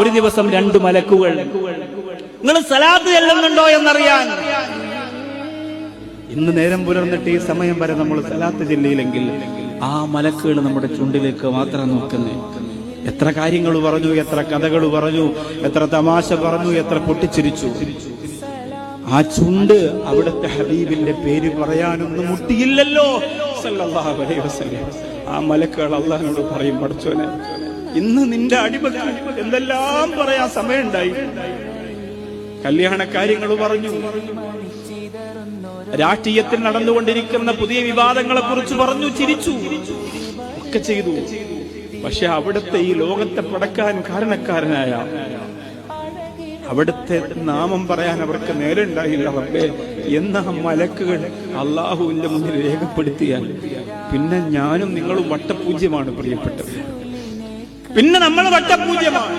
ഒരു ദിവസം 2 മലക്കുകൾ. നിങ്ങൾ സലാത്ത് ചെല്ലുന്നുണ്ടോ എന്നറിയാൻ. ഇന്ന് നേരം പുലർന്നിട്ട് ഈ സമയം വരെ നമ്മൾ സലാത്ത് ചെല്ലിയില്ലെങ്കിൽ ആ മലക്കുകൾ നമ്മുടെ ചുണ്ടിലേക്ക് മാത്രം നോക്കുന്നേ. എത്ര കാര്യങ്ങൾ പറഞ്ഞു, എത്ര കഥകൾ പറഞ്ഞു, എത്ര തമാശ പറഞ്ഞു, എത്ര പൊട്ടിച്ചിരിച്ചു. ആ ചുണ്ട് അവിടുത്തെ ഹബീബിന്റെ പേര് പറയാനൊന്നും മുട്ടിയില്ലല്ലോ സല്ലല്ലാഹു അലൈഹി വസല്ലം. ആ മലക്കുകൾ അല്ലാഹുവിനോട് പറയും, പടച്ചോനെ, ഇന്ന് നിന്റെ അടിമക്ക് എന്തെല്ലാം പറയാൻ സമയമുണ്ടായി. കല്യാണ കാര്യങ്ങൾ പറഞ്ഞു, രാഷ്ട്രീയത്തിൽ നടന്നുകൊണ്ടിരിക്കുന്ന പുതിയ വിവാദങ്ങളെ കുറിച്ച് പറഞ്ഞു, ചിരിച്ചു, ഒക്കെ ചെയ്തു. പക്ഷെ അവിടുത്തെ ഈ ലോകത്തെ പടക്കാൻ കാരണക്കാരനായ അവിടുത്തെ നാമം പറയാൻ അവർക്ക് നേരമുണ്ടായില്ല റബ്ബേ എന്ന മലക്കുകൾ അള്ളാഹുവിന്റെ മുന്നിൽ രേഖപ്പെടുത്തിയാൽ പിന്നെ ഞാനും നിങ്ങളും വട്ടപൂജ്യമാണ് പ്രിയപ്പെട്ടത്. പിന്നെ നമ്മൾ വട്ടപൂജ്യമാണ്.